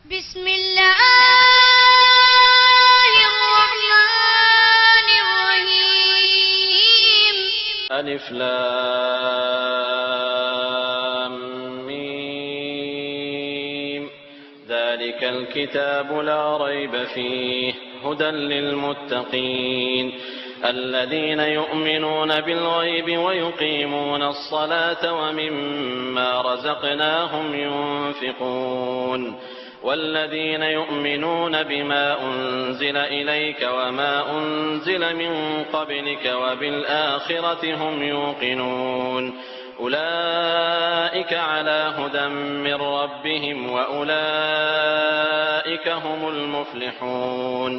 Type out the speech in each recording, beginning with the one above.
بسم الله الرحمن الرحيم. ألف لام ميم. ذلك الكتاب لا ريب فيه هدى للمتقين الذين يؤمنون بالغيب ويقيمون الصلاة ومما رزقناهم ينفقون والذين يؤمنون بما أنزل إليك وما أنزل من قبلك وبالآخرة هم يوقنون أولئك على هدى من ربهم وأولئك هم المفلحون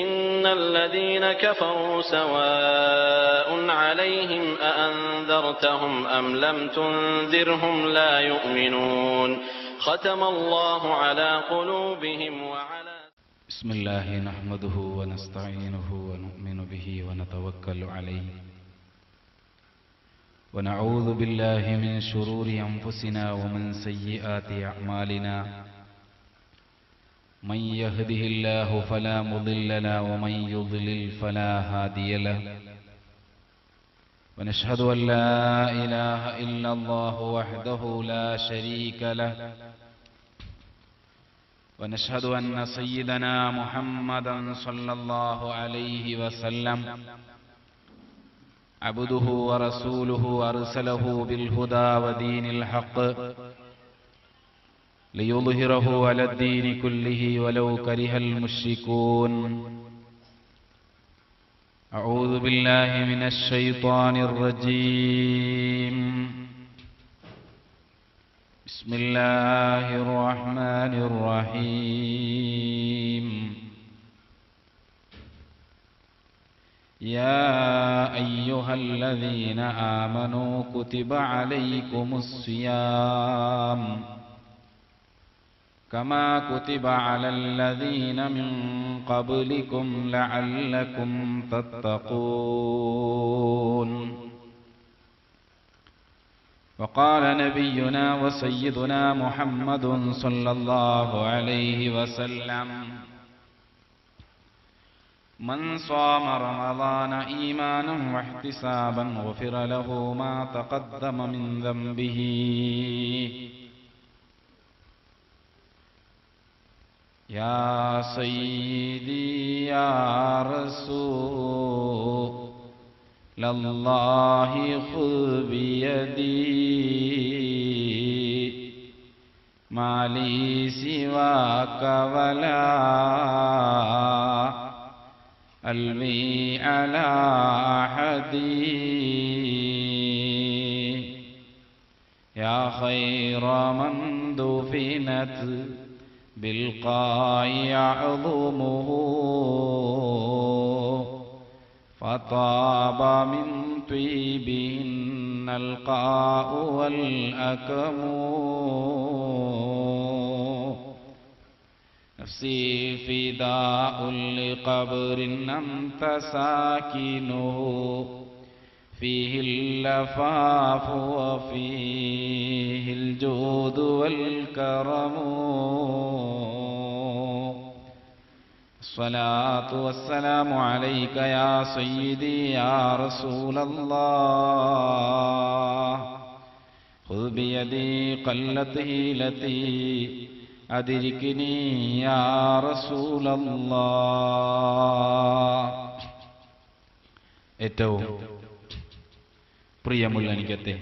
إن الذين كفروا سواء عليهم أأنذرتهم أم لم تنذرهم لا يؤمنون ختم الله على قلوبهم وعلى. بسم الله نحمده ونستعينه ونؤمن به ونتوكل عليه ونعوذ بالله من شرور أنفسنا ومن سيئات أعمالنا من يهده الله فلا مضل له ومن يضلل فلا هادي له ونشهد أن لا إله إلا الله وحده لا شريك له ونشهد أن سيدنا محمدا صلى الله عليه وسلم عبده ورسوله أرسله بالهدى ودين الحق ليظهره على الدين كله ولو كره المشركون. أعوذ بالله من الشيطان الرجيم. بسم الله الرحمن الرحيم. يا أيها الذين آمنوا كتب عليكم الصيام كما كتب على الذين من قبلكم لعلكم تتقون. وقال نبينا وسيدنا محمد صلى الله عليه وسلم من صام رمضان إيمانا واحتسابا غفر له ما تقدم من ذنبه. يا سيدي يا رسول الله خذ بيدي ما لي سواك ولا ألوي على أحد يا خير من دفنت بالقاء يعظمه فطاب من طيبهن القاء والأكم. نفسي فداء لقبر أنت ساكنه فيه اللفاف وفيه الجود والكرم. الصلاة والسلام عليك يا سيدي يا رسول الله خذ بيدي قلت هيلتي أدركني يا رسول الله. ഏറ്റവും പ്രിയമുള്ള എനിക്കത്തെ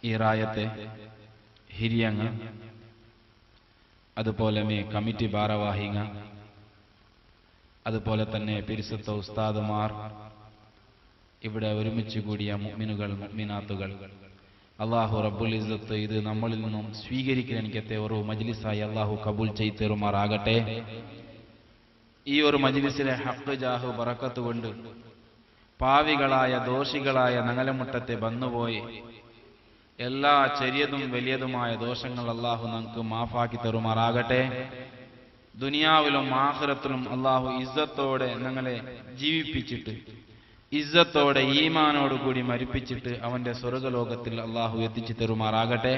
ഈ റായത്തെ ഹിരിയങ്ങ അതുപോലെ കമ്മിറ്റി ഭാരവാഹിങ്ങ അതുപോലെ തന്നെ പിരിസത്ത ഉസ്താദുമാർ ഇവിടെ ഒരുമിച്ച് കൂടിയ മുഅ്മിനുകൾ മുഅ്മിനാത്തുകൾ അല്ലാഹു റബ്ബുൽ ഇസ്സത്ത് ഇത് നമ്മളിൽ നിന്നും സ്വീകരിക്കാൻ എനിക്കത്തെ ഒരു മജ്ലിസായി അല്ലാഹു കബൂൽ ചെയ്തു തരുമാറാകട്ടെ. ഈ ഒരു മജ്ലിസിലെ ഹഖ് ജാഹു ബറക്കത്ത് കൊണ്ട് പാവികളായ ദോഷികളായ നങ്ങലമുട്ടത്തെ വന്നുപോയി എല്ലാ ചെറിയതും വലിയതുമായ ദോഷങ്ങൾ അല്ലാഹു നമുക്ക് മാഫാക്കി തരുമാറാകട്ടെ. ദുനിയാവിലും ആഖിറത്തിലും അല്ലാഹു ഇസ്സത്തോടെ ഞങ്ങളെ ജീവിപ്പിച്ചിട്ട് ഇസ്സത്തോടെ ഈമാനോട് കൂടി മരിപ്പിച്ചിട്ട് അവന്റെ സ്വർഗ്ഗലോകത്തിൽ അല്ലാഹു എത്തിച്ചു തരുമാറാകട്ടെ.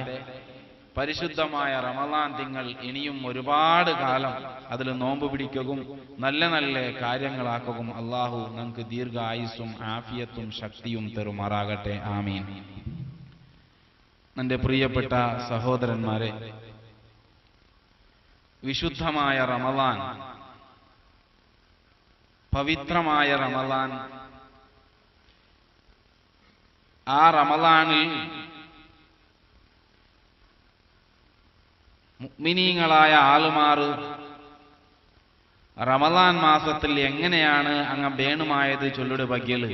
പരിശുദ്ധമായ റമളാൻ തിങ്കൾ ഇനിയും ഒരുപാട് കാലം അതിൽ നോമ്പ് പിടിക്കുകയും നല്ല നല്ല കാര്യങ്ങളാക്കുകയും അള്ളാഹു നമുക്ക് ദീർഘായുസ്സും ആഫിയത്തും ശക്തിയും തരുമാറാകട്ടെ. ആമീൻ. എൻ്റെ പ്രിയപ്പെട്ട സഹോദരന്മാരെ, വിശുദ്ധമായ റമളാൻ, പവിത്രമായ റമളാൻ, ആ റമളാനിൽ മുഅ്മിനീങ്ങളായ ആളുമാർ റമളാൻ മാസത്തിൽ എങ്ങനെയാണ് അങ്ങ് വേണുമായത് ചൊല്ലുടെ ബഗ്യല്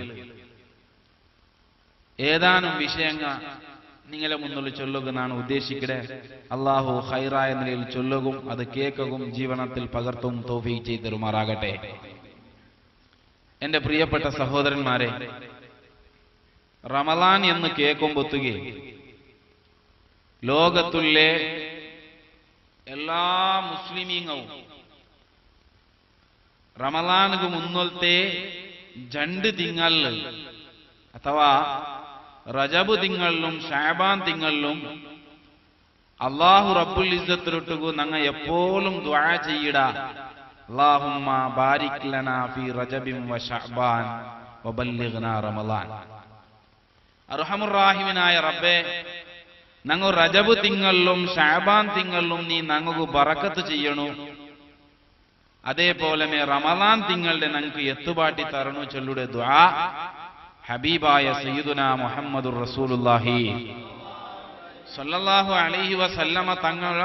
ഏതാനും വിഷയങ്ങൾ നിങ്ങളെ മുന്നിൽ ചൊല്ലുകയെന്നാണ് ഉദ്ദേശിക്കട്ടെ. അള്ളാഹു ഖൈറായ നിലയിൽ ചൊല്ലുകയും അത് കേൾക്കുകയും ജീവനത്തിൽ പകർത്തും തൗഫീഖ് ചെയ്തു തരുമാറാകട്ടെ. എന്റെ പ്രിയപ്പെട്ട സഹോദരന്മാരെ, റമളാൻ എന്ന് കേൾക്കുമ്പോത്തുകെ ലോകത്തുള്ള എല്ലാ മുസ്ലിമീങ്ങളും റമളാനുക്ക് മുന്നോലത്തെ 2 തിങ്കളിൽ അഥവാ റജബ് തിങ്കളിലും ഷഅബാൻ തിങ്കളിലും അല്ലാഹു റബ്ബുൽ ഇസ്സത്തിലൊട്ടുകു ഞങ്ങൾ എപ്പോഴും ദുആ ചെയ്യിട, അല്ലാഹുമ്മ ബാരിക് ലനാ ഫീ റജബിൻ വ ശഅബാൻ വബല്ലിഗ്നാ റമളാൻ. അർഹമുർ റഹീമിനായ റബ്ബേ, ഞങ്ങൾ റജബ് തിങ്കളിലും ഷഅബാൻ തിങ്കളിലും നീ ഞങ്ങൾക്ക് ബറക്കത്ത് ചെയ്യണു, അതേപോലെ റമളാൻ തിങ്കളുടെ ഞങ്ങൾക്ക് എത്തുപാട്ടി തരണു ചൊല്ലുടെ ദുആ ഹബീബായ സയ്യിദുനാ മുഹമ്മദുർ റസൂലുള്ളാഹി സ്വല്ലല്ലാഹു അലൈഹി വസല്ലമ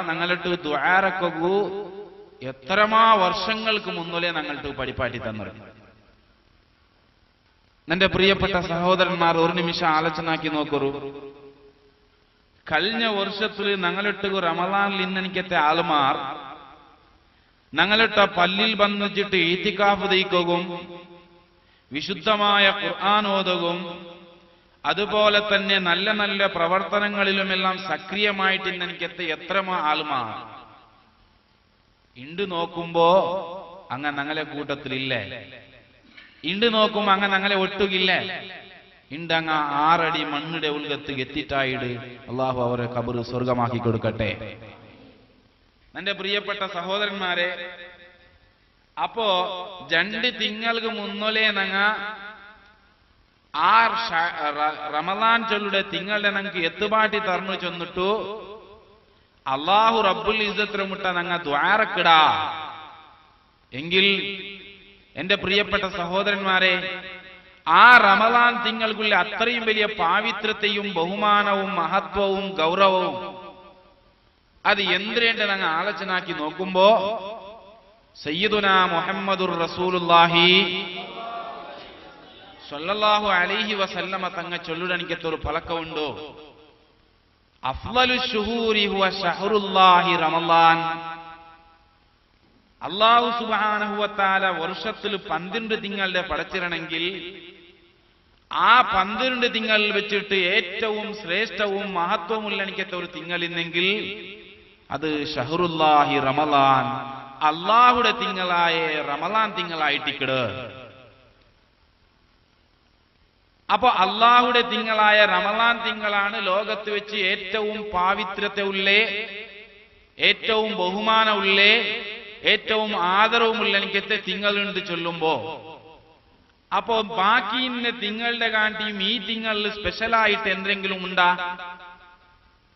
ഞങ്ങളിട്ട് ദുആറക്കു എത്രമാ വർഷങ്ങൾക്ക് മുന്നേ ഞങ്ങളിട്ട് പഠിപ്പാട്ടി തന്നിരുന്നു. എന്റെ പ്രിയപ്പെട്ട സഹോദരന്മാർ, ഒരു നിമിഷം ആലോചനാക്കി നോക്കൂ. കഴിഞ്ഞ വർഷത്തിൽ ഞങ്ങളിട്ട് റമളാനിൽ ഇന്നെനിക്കത്തെ ആളുമാർ ഞങ്ങളിട്ട പള്ളിയിൽ വന്നിച്ചിട്ട് ഈത്തിക്കാഫ് ദയിക്കുകയും വിശുദ്ധമായ ഖുർആൻ ഓതുകയും അതുപോലെ തന്നെ നല്ല നല്ല പ്രവർത്തനങ്ങളിലുമെല്ലാം സക്രിയമായിട്ട് ഇന്നെനിക്കത്തെ എത്രമാ ആളുമാർ ഇണ്ട് നോക്കുമ്പോ അങ്ങ് ഞങ്ങളെ കൂട്ടത്തിലില്ലേ? ഇണ്ട് നോക്കുമ്പോ അങ്ങ് ഞങ്ങളെ ഒട്ടുകില്ലേ? ഇണ്ടങ്ങ 6 അടി മണ്ണിടെ ഉൾഗത്ത് എത്തിട്ടായിട് അള്ളാഹു അവരെ ഖബർ സ്വർഗമാക്കി കൊടുക്കട്ടെ. എന്റെ പ്രിയപ്പെട്ട സഹോദരന്മാരെ, അപ്പോ 2 തിങ്ങൾക്ക് മുന്നോലേ ഞങ്ങ റമളാൻ ചൊല്ലുടെ തിങ്ങളുടെ ഞങ്ങൾക്ക് എത്തുപാട്ടി തറന്നു ചെന്നിട്ടു അള്ളാഹു റബ്ബുൽ ഇസ്സത്തിനെ മുട്ട ഞങ്ങ ദ്വാരക്കിടാ എങ്കിൽ എന്റെ പ്രിയപ്പെട്ട സഹോദരന്മാരെ, ആ റമളാൻ തിങ്ങൾക്കുള്ള അത്രയും വലിയ പാവിത്രത്തെയും ബഹുമാനവും മഹത്വവും ഗൗരവവും അത് എന്തിനേണ്ട ഞങ്ങൾ ആലോചനാക്കി നോക്കുമ്പോ സയ്യിദുനാ മുഹമ്മദുർ റസൂലുള്ളാഹി സ്വല്ലല്ലാഹു അലൈഹി വസല്ലമ തങ്ങ ചൊല്ലുടനിക്കത്തൊരു ഫലക്കമുണ്ടോ? അഫ്ളലു ശുഹൂരി ഹുവ ശഹ്റുല്ലാഹി റമളാൻ. അല്ലാഹു സുബ്ഹാനഹു വ തആല വർഷത്തിൽ 12 തിങ്കളുടെ പടച്ചിരണമെങ്കിൽ ആ 12 തിങ്കളിൽ വെച്ചിട്ട് ഏറ്റവും ശ്രേഷ്ഠവും മഹത്വമുള്ള എനിക്കത്തെ ഒരു തിങ്കളിന്നെങ്കിൽ അത് ഷഹ്റുല്ലാഹി റമളാൻ, അള്ളാഹുടെ തിങ്കളായ റമളാൻ തിങ്കളായിട്ടിക്കട്. അപ്പൊ അള്ളാഹുടെ തിങ്കളായ റമളാൻ തിങ്കളാണ് ലോകത്ത് വെച്ച് ഏറ്റവും പാവിത്രത്തെ ഉള്ളേ, ഏറ്റവും ബഹുമാനമുള്ളേ, ഏറ്റവും ആദരവുമുള്ള എനിക്കത്തെ തിങ്ങളുണ്ട് ചൊല്ലുമ്പോ, അപ്പോ ബാക്കി തിങ്ങളുടെ കാട്ടിയും ഈ തിങ്ങളിൽ സ്പെഷ്യലായിട്ട് എന്തെങ്കിലും ഉണ്ടാ?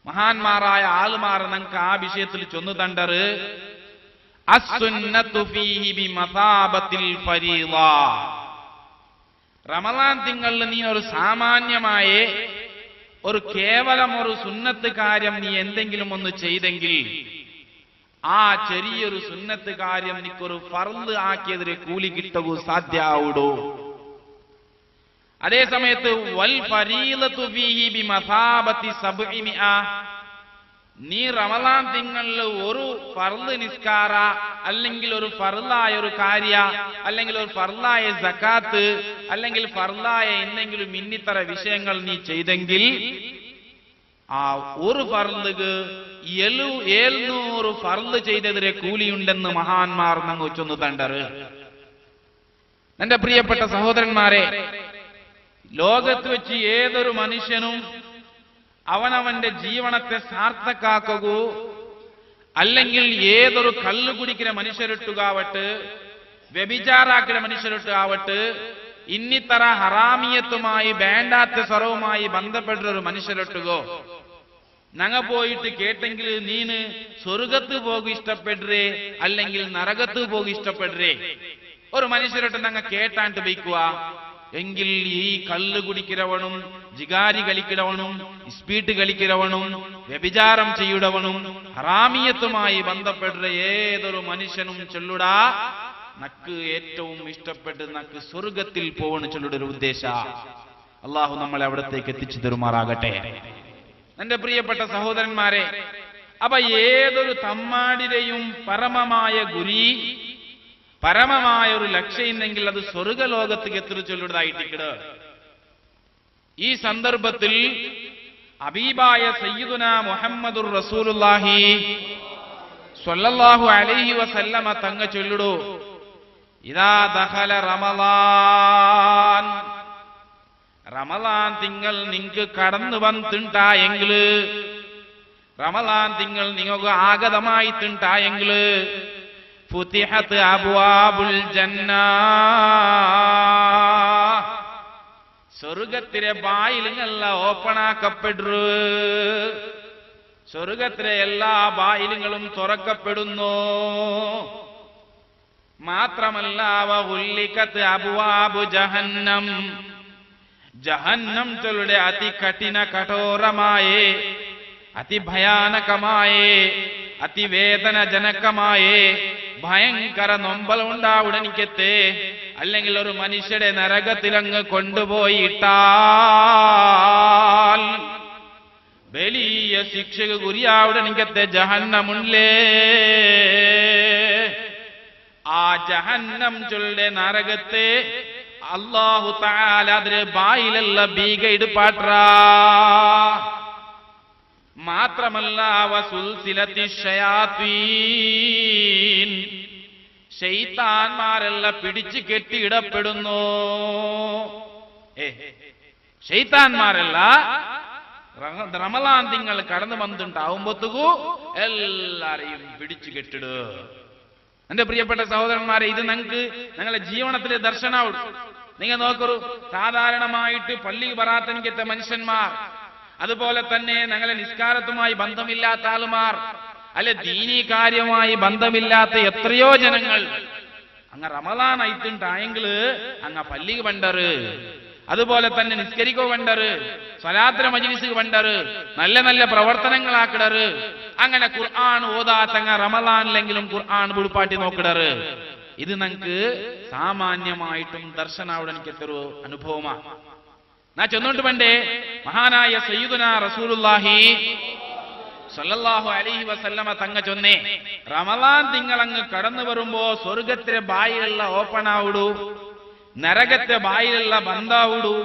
മഹാന്മാരായ ആളുമാർ നമുക്ക് ആ വിഷയത്തിൽ ചൊന്നു തണ്ടറ് അസ്സുന്നത്തു ഫീഹി ബിമസാബത്തിൽ ഫരീള. റമളാൻ തിങ്ങളിൽ നീ ഒരു സാമാന്യമായ ഒരു കേവലം ഒരു സുന്നത്ത് കാര്യം നീ എന്തെങ്കിലും ഒന്ന് ചെയ്തെങ്കിൽ ആ ചെറിയൊരു സുന്നത്ത് കാര്യം നിക്കൊരു ഫർള് ആക്കിയതിരെ കൂലി കിട്ടകൂ സാധ്യാവുടോ. അതേ സമയത്ത് വൽ ഫരീളത്തു ഫീഹി ബിമസാബത്തി 700. നീ റമളാൻ തിങ്ങളിൽ ഒരു ഫർള് നിസ്കാര അല്ലെങ്കിൽ ഒരു ഫർളായ ഒരു കാര്യ അല്ലെങ്കിൽ ഒരു ഫർളായ സകാത്ത് അല്ലെങ്കിൽ ഫർളായ എന്തെങ്കിലും ഇന്നിത്തര വിഷയങ്ങൾ നീ ചെയ്തെങ്കിൽ ആ ഒരു ഫർളുക്ക് 700 ഫർള് ചെയ്തതിരെ കൂലിയുണ്ടെന്ന് മഹാന്മാർ ഞങ്ങൾ ചൊന്നു തണ്ടറ്. എന്റെ പ്രിയപ്പെട്ട സഹോദരന്മാരെ, ലോകത്ത് വെച്ച് ഏതൊരു മനുഷ്യനും അവനവന്റെ ജീവനത്തെ സാർത്ഥക്കാക്കൂ, അല്ലെങ്കിൽ ഏതൊരു കള്ളു കുടിക്കുന്ന മനുഷ്യരിട്ടുകാവട്ട്, വ്യഭിചാരാക്കുന്ന മനുഷ്യരിട്ടാവട്ട്, ഇന്നിത്തറ ഹറാമിയത്തുമായി വേണ്ടാത്ത സ്വറവുമായി ബന്ധപ്പെട്ട ഒരു മനുഷ്യരിട്ടുകോ ഞങ്ങ പോയിട്ട് കേട്ടെങ്കിൽ നീന് സ്വർഗത്ത് പോകും ഇഷ്ടപ്പെടുറേ അല്ലെങ്കിൽ നരകത്ത് പോകും ഇഷ്ടപ്പെടുറേ ഒരു മനുഷ്യരോട്ട് ഞങ്ങ കേട്ടാണ്ട് വയ്ക്കുക എങ്കിൽ ഈ കള്ളു കുടിக்கிறവനും ജിഗാരി കളിக்கிறവനും സ്പീഡ് കളിக்கிறവനും വ്യഭിചാരം ചെയ്യുടവനും ഹറാമിയത്തുമായി ബന്ധപ്പെട്ട ഏതൊരു മനുഷ്യനും ചൊല്ലുടാ നക്ക് ഏറ്റവും ഇഷ്ടപ്പെട്ട് നക്ക് സ്വർഗത്തിൽ പോവണ ചൊല്ലുടെ ഒരു ഉദ്ദേശ. അള്ളാഹു നമ്മളെ അവിടത്തേക്ക് എത്തിച്ചു തരുമാറാകട്ടെ. എന്റെ പ്രിയപ്പെട്ട സഹോദരന്മാരെ, അപ്പൊ ഏതൊരു തമ്മാടിരെയും പരമമായ ഗുരി, പരമമായ ഒരു ലക്ഷ്യമുണ്ടെങ്കിൽ അത് സ്വർഗലോകത്തേക്ക് എത്തിച്ചു ചൊല്ലുന്നതായിട്ടിക്കട്. ഈ സന്ദർഭത്തിൽ ഹബീബായ സയ്യിദുന മുഹമ്മദുർ റസൂലുള്ളാഹി സ്വല്ലല്ലാഹു അലൈഹി വസല്ലമ തങ്ങ ചൊല്ലുടു, ഇദാ ദഖല റമളാൻ, റമളാൻ തിങ്കൾ നിങ്ങൾക്ക് കടന്നു വന്നിട്ടുണ്ടായെങ്കില്, റമളാൻ തിങ്കൾ നിങ്ങൾക്ക് ആഗതമായിട്ടുണ്ടായെങ്കില്, ഫുതിഹത് അബ്വാബുൽ ജന്ന, സ്വർഗത്തിലെ വായിലുകളെല്ലാം ഓപ്പണാക്കപ്പെടു, സ്വർഗത്തിലെ എല്ലാ വായിലുകളും തുറക്കപ്പെടുന്നു. മാത്രമല്ല വഉല്ലികത് അബ്വാബു ജഹന്നം, ജഹന്നം ചൊല്ലുടെ അതികഠിന കഠോരമായേ, അതിഭയാനകമായേ, അതിവേദനജനകമായേ ഭയങ്കര നൊമ്പലുണ്ടാവുടനിക്കത്തെ, അല്ലെങ്കിൽ ഒരു മനുഷ്യരെ നരകത്തിലങ്ങ് കൊണ്ടുപോയിട്ടാൽ വലിയ ശിക്ഷക്ക് ഗുരിയാവുടനിക്കത്തെ ജഹന്നമുണ്ടേ. ആ ജഹന്നം ചൊല്ലുടെ നരകത്തെ അല്ലാഹു തആല അതിരെ ബായിലല്ല ബീഗ ഇടുപാട്രാ. മാത്രമല്ല വസുൽസിലത്തി ശയാത്തീൻ, ശൈത്താന്മാരെല്ലാം പിടിച്ചു കെട്ടിയിടപ്പെടുന്നു. ശൈത്താന്മാരല്ല റമളാൻ തിങ്കൾ കടന്നു വന്നിട്ടുണ്ടാവുമ്പോഴത്തേക്കു എല്ലാരെയും പിടിച്ചു കെട്ടിട്. എന്റെ പ്രിയപ്പെട്ട സഹോദരന്മാരെ, ഇത് ഞങ്ങളെ ജീവനത്തിലെ ദർശനാവും. നിങ്ങൾ നോക്കൂ, സാധാരണമായിട്ട് പള്ളി ബറാത്തനിക്കത്ത മനുഷ്യന്മാർ, അതുപോലെ തന്നെ ഞങ്ങളെ നിസ്കാരത്തുമായി ബന്ധമില്ലാത്ത ആളുമാർ, അല്ലെ ദീനീ കാര്യമായി ബന്ധമില്ലാത്ത എത്രയോ ജനങ്ങൾ അങ്ങ് റമളാൻ ആയിട്ടുണ്ടായെങ്കില് അങ്ങ് പള്ളിക്ക് വണ്ടറ്, അതുപോലെ തന്നെ നിസ്കരിക്കോ വണ്ടറ്, സ്വലാത്തിന് മജ്ലിസിക്ക് വണ്ടറ്, നല്ല നല്ല പ്രവർത്തനങ്ങളാക്കിടറ്. അങ്ങനെ ഖുർആൻ ഓതാത്തങ്ങ റമളാനിലെങ്കിലും ഖുർആൻ പുളിപ്പാട്ടി നോക്കിടറ്. ഇത് ഞങ്ങൾക്ക് സാമാന്യമായിട്ടും ദർശനാവുടനിക്കത്തൊരു അനുഭവമാണ്. നാ ചെന്നോട്ട് വേണ്ടേ മഹാനായ സയ്യിദുനാ റസൂലുള്ളാഹി സ്വല്ലല്ലാഹു അലൈഹി വസല്ലമ തങ്ങ ചൊന്നേ, റമളാൻ തിങ്കളങ്ങ് കടന്നു വരുമ്പോ സ്വർഗത്തിലെ ബായിലുള്ള ഓപ്പണാവുടു, നരകത്തെ ബായിലുള്ള ബന്ധാവുടു,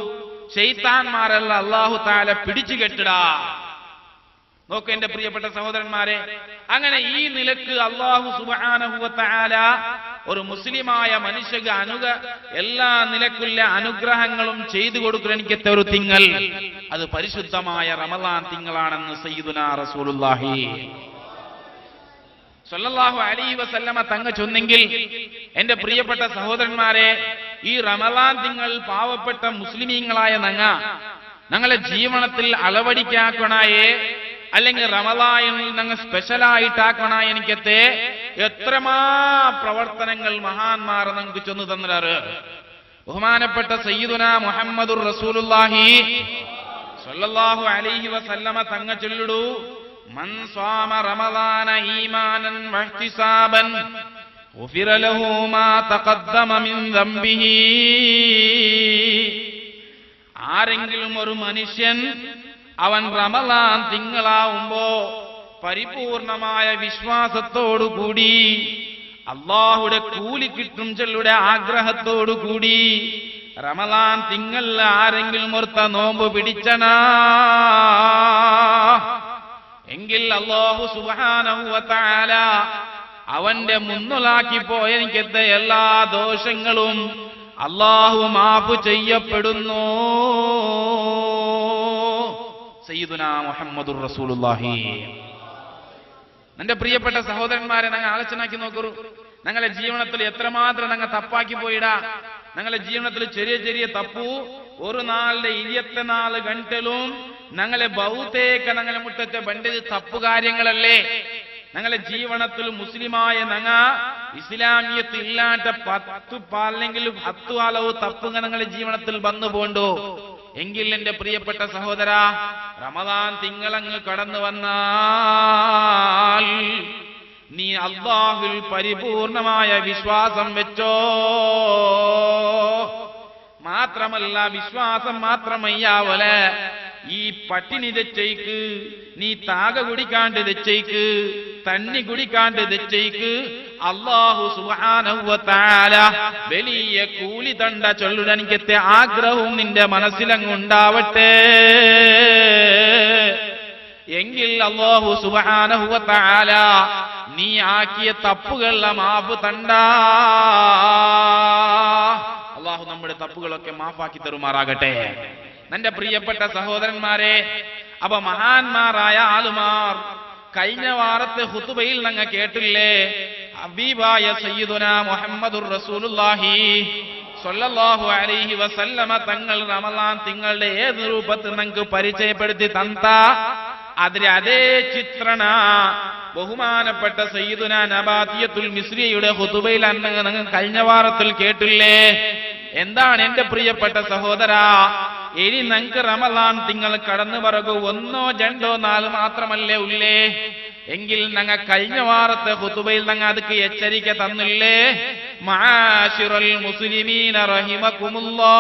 ശൈത്താന്മാരെല്ലാം അല്ലാഹു തആല പിടിച്ചു കെട്ടിടാ. നോക്ക് എന്റെ പ്രിയപ്പെട്ട സഹോദരന്മാരെ, അങ്ങനെ ഈ നിലക്ക് അല്ലാഹു സുബ്ഹാനഹു വ തആല ഒരു മുസ്ലിമായ മനുഷ്യക്ക് എല്ലാ നിലക്കുള്ള അനുഗ്രഹങ്ങളും ചെയ്തു കൊടുക്കണിക്കത്ത ഒരു തിങ്കൾ, അത് പരിശുദ്ധമായ റമളാൻ തിങ്കളാണെന്ന് സയ്യിദുനാ റസൂലുള്ളാഹി സ്വല്ലല്ലാഹു അലൈഹി വസല്ലമ തങ്ങ ചൊന്നെങ്കിൽ, എന്റെ പ്രിയപ്പെട്ട സഹോദരന്മാരെ, ഈ റമളാൻ തിങ്കൾ പാവപ്പെട്ട മുസ്ലിമീങ്ങളായ ഞങ്ങളെ ജീവനത്തിൽ അളവടിക്കാക്കണായേ, അല്ലെങ്കിൽ റമളാനിൽ ഞങ്ങൾ സ്പെഷ്യലായിട്ടാക്കണ എനിക്കത്തെ എത്രമാ പ്രവർത്തനങ്ങൾ മഹാന്മാർ നമുക്ക് ചെന്നു തന്നിരാറ്. ബഹുമാനപ്പെട്ട സയ്യിദുനാ മുഹമ്മദുർ റസൂലുള്ളാഹി സ്വല്ലല്ലാഹു അലൈഹി വസല്ലമ തങ്ങ ചൊല്ലുടു, മൻ സ്വാമ റമളാന ഈമാനൻ വഹ്തിസാബൻ ഗുഫിറ ലഹു മാ തഖദ്ദമ മിൻ ദംബിഹി. ആരെങ്കിലും ഒരു മനുഷ്യൻ അവൻ റമളാൻ തിങ്കളാവുമ്പോ പരിപൂർണമായ വിശ്വാസത്തോടുകൂടി അല്ലാഹുടെ കൂലി കിട്ടും ചെല്ലുടെ ആഗ്രഹത്തോടുകൂടി റമളാൻ തിങ്കളിൽ ആരെങ്കിലും ഒരുത്ത നോമ്പ് പിടിച്ചനാ എങ്കിൽ അല്ലാഹു സുബ്ഹാനഹു വ തആല അവന്റെ മുന്നിലാക്കി പോയെനിക്കത്തെ എല്ലാ ദോഷങ്ങളും അല്ലാഹു മാഫ് ചെയ്യപ്പെടുന്നു. സയ്യിദുനാ മുഹമ്മദുർ റസൂലുള്ളാഹി. എന്റെ പ്രിയപ്പെട്ട സഹോദരന്മാരെ, ഞങ്ങൾ ആലോചനാക്കി നോക്കൂ. ഞങ്ങളെ ജീവനത്തിൽ എത്രമാത്രം ഞങ്ങൾ തപ്പാക്കി പോയിടാ. ഞങ്ങളെ ജീവനത്തിൽ ചെറിയ ചെറിയ തപ്പു ഒരു നാളിലെ 24 ഗಂಟೆലും ഞങ്ങളെ ബൗത്തേക്ക ഞങ്ങളെ മുറ്റത്തെ ബണ്ടിത് തപ്പു കാര്യങ്ങളല്ലേ. ഞങ്ങളെ ജീവനത്തിൽ മുസ്ലിമായ ഞങ്ങ ഇസ്ലാമിയത്ത് ഇല്ലാത്ത 10 അല്ലെങ്കിൽ 10 ആളവ് തപ്പുക ഞങ്ങളെ ജീവനത്തിൽ വന്നു പോണ്ടോ എങ്കിൽ എന്റെ പ്രിയപ്പെട്ട സഹോദര, റമദാൻ തിങ്കളങ്ങ് കടന്നു വന്നാൽ നീ അല്ലാഹുൽ പരിപൂർണമായ വിശ്വാസം വെച്ചോ. മാത്രമല്ല, വിശ്വാസം മാത്രമയ്യാവല, ഈ പട്ടിണി തെച്ചയ്ക്ക്, നീ താക കുടിക്കാണ്ട് തെച്ചയ്ക്ക്, തണ്ണി കുടിക്കാണ്ട് തെച്ചയ്ക്ക് അല്ലാഹു സുബ്ഹാനഹു വ തആല വലിയ കൂലി തണ്ട ചൊല്ലുടനിക്കത്തെ ആഗ്രഹവും നിന്റെ മനസ്സിലങ്ങുണ്ടാവട്ടെ. എങ്കിൽ അല്ലാഹു സുബ്ഹാനഹു വ തആല നീ ആക്കിയ തപ്പുകളുടെ മാഫ് തണ്ട. അല്ലാഹു നമ്മുടെ തപ്പുകളൊക്കെ മാഫാക്കി തരുമാറാകട്ടെ. എന്റെ പ്രിയപ്പെട്ട സഹോദരന്മാരെ, അപ്പൊ മഹാന്മാരായ ആളുമാർ കഴിഞ്ഞ വാരത്തെ ഖുതുബയിൽ ഞങ്ങൾ കേട്ടില്ലേ, ഹബീബായ സയ്യിദുനാ മുഹമ്മദുർ റസൂലുള്ളാഹി സ്വല്ലല്ലാഹു അലൈഹി വസല്ലമ തങ്ങൾ റമളാൻ തിങ്കളുടെ ഏത് രൂപത്തിൽ ഞങ്ങൾക്ക് പരിചയപ്പെടുത്തി തന്ന അതിലെ അതേ ചിത്രണ ബഹുമാനപ്പെട്ട സയ്യിദുനാ നബാത്തിയത്തുൽ മിസ്രിയുടെ ഖുതുബയിൽ ഞങ്ങൾ കഴിഞ്ഞ വാരത്തിൽ കേട്ടില്ലേ. എന്താണ് എന്റെ പ്രിയപ്പെട്ട സഹോദര, ഇനി ഞങ്ങൾക്ക് റമളാൻ തിങ്കൾ കടന്നു പറകൂ 1, 2, 4 മാത്രമല്ലേ ഉള്ളേ. എങ്കിൽ ഞങ്ങൾ കഴിഞ്ഞ വാരത്തെ ഖുതുബയിൽ ഞങ്ങൾ അതൊക്കെ എച്ചരിക്ക തന്നില്ലേ. മആശിറൽ മുസ്ലിമീന റഹിമകുമുല്ലാഹ്,